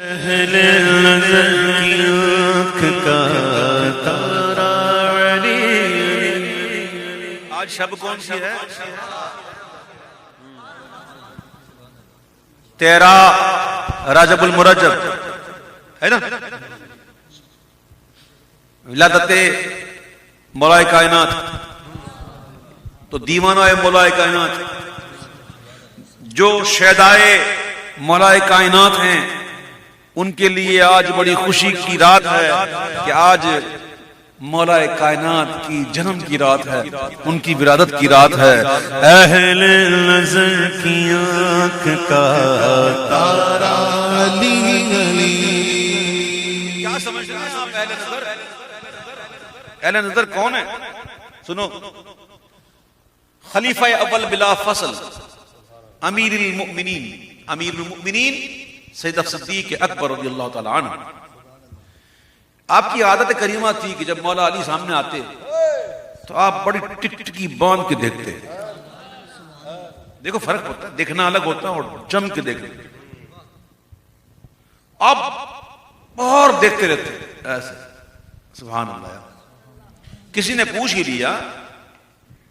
अहले नज़र की आँख का तारा अली। आज शब कौन सी है? 13 रजबुल मुरज्जब है ना। विलादते मौलाए कायनात, तो दीवाना है मौलाए कायनात। जो शहदाए मौलाए कायनात हैं उनके लिए आज बड़ी खुशी की रात है कि आज मौलाए कायनात की जन्म की रात है, उनकी विरादत की रात है। अहले नज़र की आँख का तारा अली अली। क्या समझ रहे हैं आप अहले नज़र? अहले नज़र कौन है? सुनो, खलीफा अव्वल बिला फसल अमीरुल मुमिनीन सैयद सिद्दीक अकबर रज़ियल्लाहु ताला अन्हु। आपकी आदत करीमा थी कि जब मौला अली सामने आते तो आप बड़ी टिकटिकी बांध के देखते। देखो फर्क होता है, देखना अलग होता है और जम के देखना। आप और देखते रहते ऐसे। सुभान अल्लाह। किसी ने पूछ ही लिया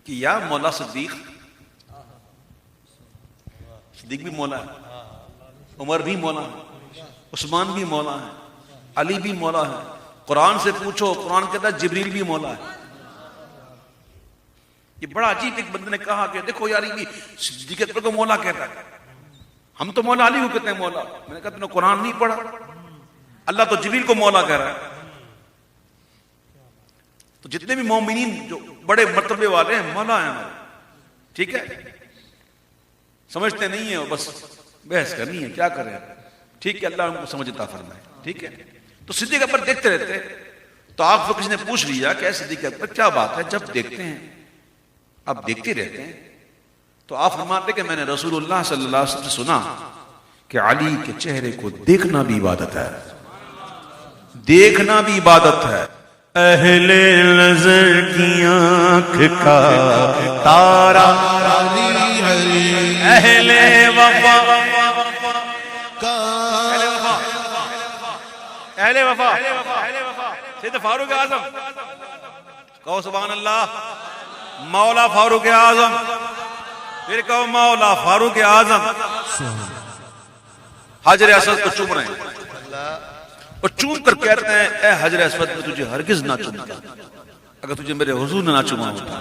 कि या मौला सिद्दीक भी मौला है, उमर भी मौला है, उस्मान भी मौला है, अली भी मौला है। कुरान से पूछो, कुरान कहता है जिब्रील भी मौला है। ये बड़ा अजीब एक बंदे ने कहा कि देखो यार ये सिद्दीक अकबर को मौला कहता है, हम तो मौला अली को कहते हैं मौला। मैंने कहा तुमने कुरान नहीं पढ़ा? अल्लाह तो जिब्रील को मौला कह रहा है। तो जितने भी मोमिनीन जो बड़े मर्तबे वाले हैं मौला हैं हमारे, ठीक है। समझते नहीं है, बस बहस करनी है, क्या करें। ठीक है, अल्लाह उनको समझता फरमाए, ठीक है। तो सिद्दीक अकबर देखते रहते। तो आप किसी ने पूछ लिया कि सिद्दीक अकबर क्या बात है, जब देखते हैं आप देखते रहते हैं। तो आप फरमाते कि मैंने रसूलुल्लाह सल्लल्लाहु अलैहि वसल्लम से सुना कि अली के चेहरे को देखना भी इबादत है, देखना भी इबादत है। अहले नज़र की आँख का तारा अहले वफा का अहले वफा सैयद फारूक आजम। कहो सुभान अल्लाह। मौला फारूक आजम, फिर कहो मौला फारूक आजम। हजर असद को चूम रहे हैं और चूम कर कहते हैं ए हजर असद में तुझे हरगिज ना चूमता, अगर तुझे मेरे हुजूर ने ना चूमा होता।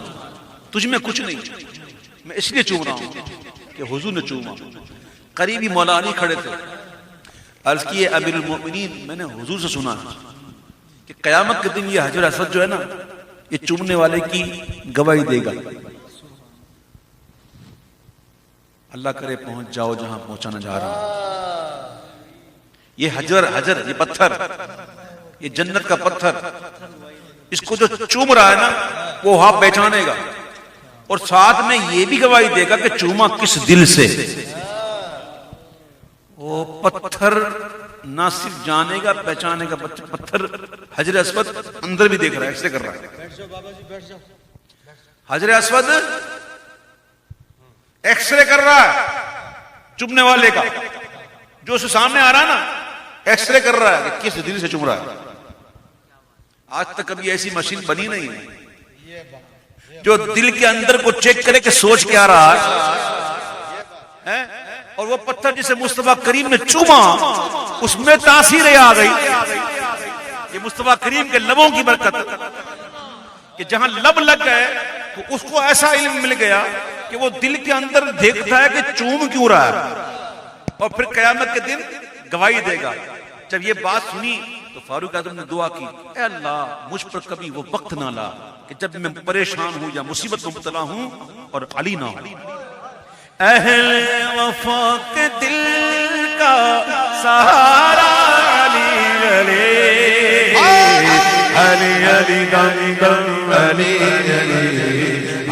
तुझ में कुछ नहीं, मैं इसलिए चूम रहा हूं कि हुजूर ने चूमा। करीबी मौला अली खड़े थे। अर्ज किए अमीरुल मोमिनीन, मैंने हुजूर से सुना कि कयामत के दिन ये हजर असद जो है ना, ये चूमने वाले की गवाही देगा। अल्लाह करे पहुंच जाओ जहां पहुंचाना जा रहा हूं। ये हजर ये पत्थर, ये जन्नत का पत्थर, इसको जो चूम रहा है ना वो वहां पहचानेगा और साथ में ये भी गवाही देगा कि चूमा किस दिल से। वो पत्थर ना सिर्फ जानेगा पहचानेगा, पत्थर हजर अस्वद अंदर भी देख रहा है, ऐसे कर रहा है। हजर अस्वद एक्सरे कर रहा है चुमने वाले का, जो उसके सामने आ रहा है ना, एक्सरे कर रहा है कि किस दिल से चुम रहा है। आज तक कभी ऐसी मशीन बनी नहीं है जो दिल के अंदर को चेक करे कि सोच क्या रहा है। और वो पत्थर जिसे मुस्तफा करीम ने चूमा उसमें तासीर आ गई। ये मुस्तफा करीम के लबों की बरकत कि जहां लब लग गए तो उसको ऐसा इल्म मिल गया कि वो दिल के अंदर देखता है कि चूम क्यों रहा है और फिर कयामत के दिन गवाही देगा। जब ये बात सुनी तो फारूक आजम ने दुआ की, ऐ अल्लाह मुझ पर कभी वो वक्त ना ला कि जब मैं परेशान हूं या मुसीबत में मुब्तला हूं और अली ना हो। अहले वफा के दिल का सहारा अली अली अली अली दम दम अली अली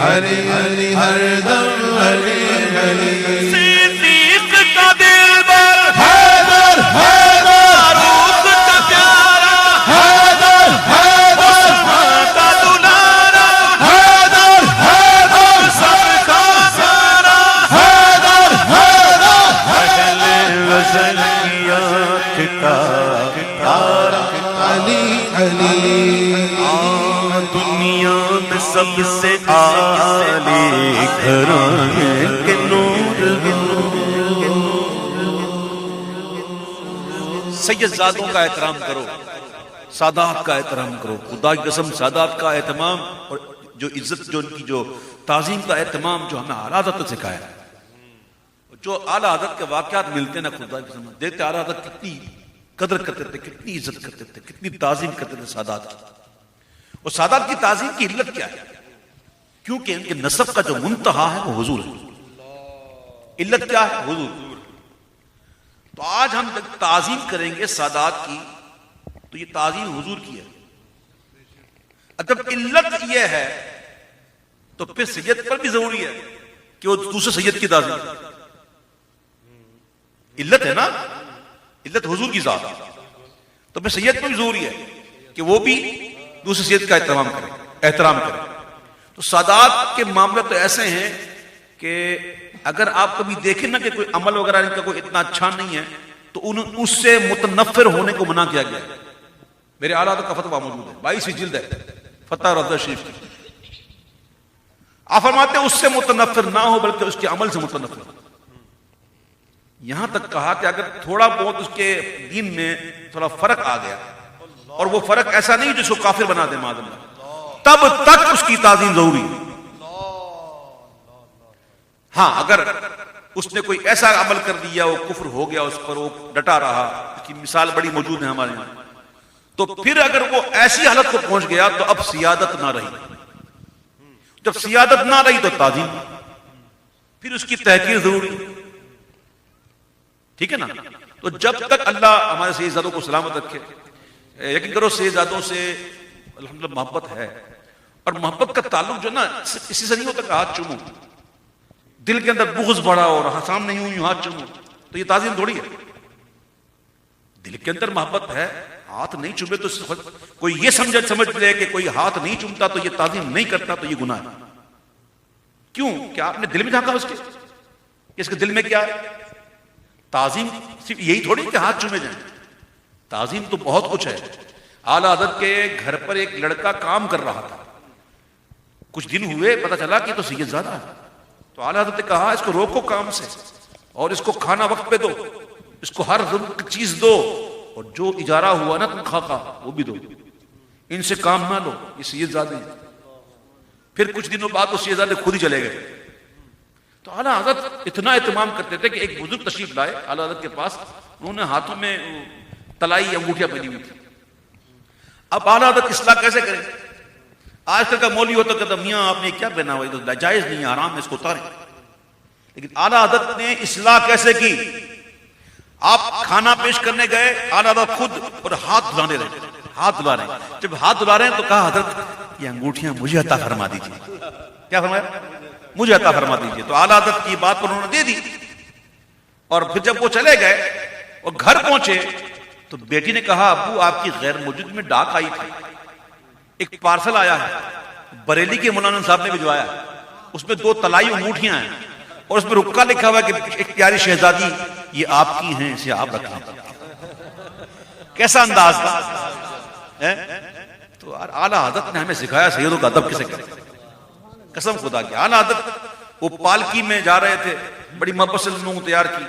अली अली हर दम अली अली। सिद्दीक का दिलबर हैदर हैदर, फारूक का प्यारा हैदर हैदर, उस्मान का दुलारा हैदर हैदर, सबका सारा हैदर हैदर। अहले वज़न की आँख तारा अली अली। दुनिया में सबसे आली घराने के नूर। सैयदजादों का एहतराम करो, सादात का एहतराम करो। खुदा की कसम सादात का एहतमाम और जो इज्जत, जो उनकी जो ताजीम का एहतमाम जो हमें आला हज़रत ने सिखाया, जो आला हज़रत के वाक़यात मिलते ना, खुदा की कसम देखते आला हज़रत कितनी कदर करते थे, कितनी इज्जत करते थे, कितनी ताजीम करते थे सादात की। और सादात की ताजीम की इल्लत क्या है? क्योंकि इनके नसब का जो मुंतहा है वो हुजूर है। इल्लत क्या है? हुजूर। तो आज हम जब ताजीम करेंगे सादात की तो ये ताजीम हुजूर की है। जब इल्लत ये है तो फिर सैयद पर भी जरूरी है कि वो दूसरे सैयद की ताजीम। इल्लत है ना, इल्लत हुजूर की जात, तो फिर सैयद पर भी जरूरी है कि वो भी दूसरे सैयद का एहतराम करे। तो सादात के मामले तो ऐसे हैं कि अगर आप कभी देखें ना कि कोई अमल वगैरह इनका कोई इतना अच्छा नहीं है तो उससे मुतनफ्फिर होने को मना किया गया है। मेरे आला का फतवा मौजूद है, 22वीं जिल्द है फतवा रज़ा शरीफ की। आप फरमाते उससे मुतनफ्फिर ना हो बल्कि उसके अमल से मुतनफ्फिर हो। यहां तक कहा कि अगर थोड़ा बहुत उसके दीन में थोड़ा फर्क आ गया और वो फर्क ऐसा नहीं जिसको काफिर बना दे मादल्ला, तब तक उसकी ताज़ीम जरूरी है। हाँ, अगर उसने कोई ऐसा अमल कर दिया, वो कुफ्र हो गया, उस पर वो डटा रहा, इसकी मिसाल बड़ी मौजूद है हमारे यहां, तो फिर अगर वो ऐसी हालत को पहुंच गया तो अब सियादत ना रही। जब सियादत ना रही तो ताज़ीम, फिर उसकी तहकीर जरूरी। ठीक है ना? तो जब तक अल्लाह हमारे सैयदजादों को सलामत रखे, यकीन करो सैयदजादों से अल्हम्दुलिल्लाह मोहब्बत है। और मोहब्बत का ताल्लुक जो ना इसी से नहीं होता कि हाथ चूमो, दिल के अंदर बुग़्ज़ बड़ा और सामने यूं हाथ चूमो, तो ये ताज़ीम थोड़ी है। दिल के अंदर मोहब्बत है, हाथ नहीं चूमे तो कोई ये समझ ले कि कोई हाथ नहीं चूमता तो ये ताज़ीम नहीं करता, तो ये गुनाह है। क्यों? क्या आपने दिल में झांका उसके? इसके दिल में क्या है? ताज़ीम सिर्फ यही थोड़ी कि हाथ चूमे जाए, ताज़ीम तो बहुत कुछ है। आला हज़रत के घर पर एक लड़का काम कर रहा था, कुछ दिन हुए पता चला कि तो सैयदजादा है। तो आला हज़रत ने कहा इसको रोको काम से और इसको खाना वक्त पे दो, इसको हर जरूरत की चीज दो, और जो इजारा हुआ ना तनख्वाह का वो भी दो, इनसे काम ना लो, ये सैयदजादे। फिर कुछ दिनों बाद वो सैयदजादे खुद ही चले गए। तो आला हज़रत इतना एहतमाम करते थे कि एक बुजुर्ग तशरीफ लाए आला हज़रत के पास, उन्होंने हाथों में तलाई अंगूठियां पहनी हुई थी। अब आला हज़रत इस्लाह कैसे करें? आजकल का मौलवी होता कहता मियां आपने क्या पहना हुआ, तो जायज नहीं है, आराम में इसको उतारें। लेकिन आला हज़रत ने इस्लाह कैसे की? आप खाना पेश करने गए, आला हज़रत खुद और हाथ धुलाने रहे, हाथ धुला रहे। जब हाथ धुला रहे हैं तो कहा हज़रत ये अंगूठियां मुझे अता फरमा दीजिए। क्या फरमाया? मुझे अता फरमा दीजिए। तो आला हज़रत की बात पर उन्होंने दे दी। और फिर जब वो चले गए और घर पहुंचे तो बेटी ने कहा अब्बू आपकी गैर मौजूदगी में डाक आई थी, एक पार्सल आया है, बरेली के मौलाना साहब ने भिजवाया, उसमें 2 तलाई अंगूठियां हैं और उसमें रुक्का लिखा हुआ है कि एक प्यारी शहजादी ये आपकी हैं, इसे आप रखें। कैसा अंदाज था? तो आला हज़रत ने हमें सिखाया सैयदों का अदब किसे करें। कसम खुदा की, आला हज़रत वो पालकी में जा रहे थे, बड़ी मोहब्बत से लोगों तैयार की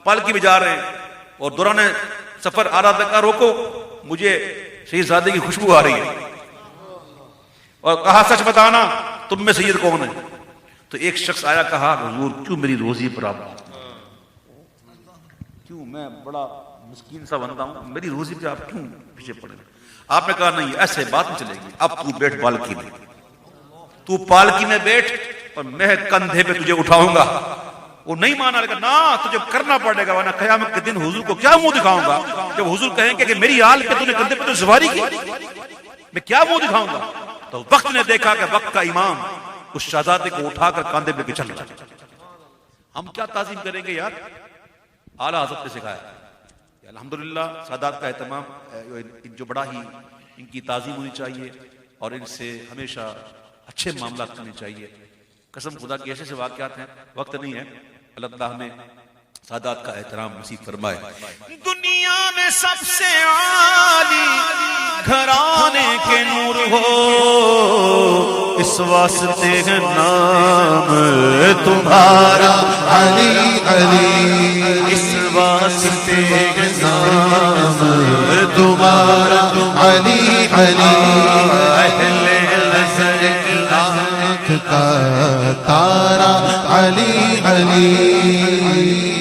पालकी में जा रहे हैं और दौरान सफर आला हज़रत का रोको, मुझे सैयदजादे की खुशबू आ रही है। और कहा सच बताना तुम में सैयद कौन है? तो एक शख्स आया, कहा हुजूर क्यों मेरी रोजी पर आप, क्यों मैं बड़ा मिस्कीन सा बंदा हूं, मेरी रोजी पे आप क्यों पीछे पड़े? आपने कहा नहीं ऐसे बात नहीं चलेगी, अब तू बैठ पालकी में, तू पालकी में बैठ और मैं कंधे पे तुझे उठाऊंगा। वो नहीं माना, लेकिन ना तुझे करना पड़ेगा वरना क़यामत के दिन हुजूर को क्या मुंह दिखाऊंगा? जब हुजूर कहेंगे कि मेरी हाल के तूने कंधे पे तो सवारी की, मैं क्या मुंह दिखाऊंगा? तो वक्त ने देखा कि वक्त का इमाम उस शहजादे को उठाकर कंधे पे चल रहा। हम क्या ताज़ीम करेंगे यार? आला हज़रत ने सिखाया। अल्हम्दुलिल्लाह सादात का एहतमाम जो बड़ा ही इनकी ताज़ीम होनी चाहिए और इनसे हमेशा अच्छे मामला करने चाहिए। कसम खुदा के ऐसे वाक़यात हैं, वक्त नहीं है, अल्लाह ताला हमें सादात का एहतराम नसीब फरमाए। दुनिया में सबसे आली घराने के नूर हो, इस वास्ते है नाम तुम्हारा अली अली, इस वास्ते है नाम तुम्हारा अली अली, अहले नज़र की आँख का तारा अली अली।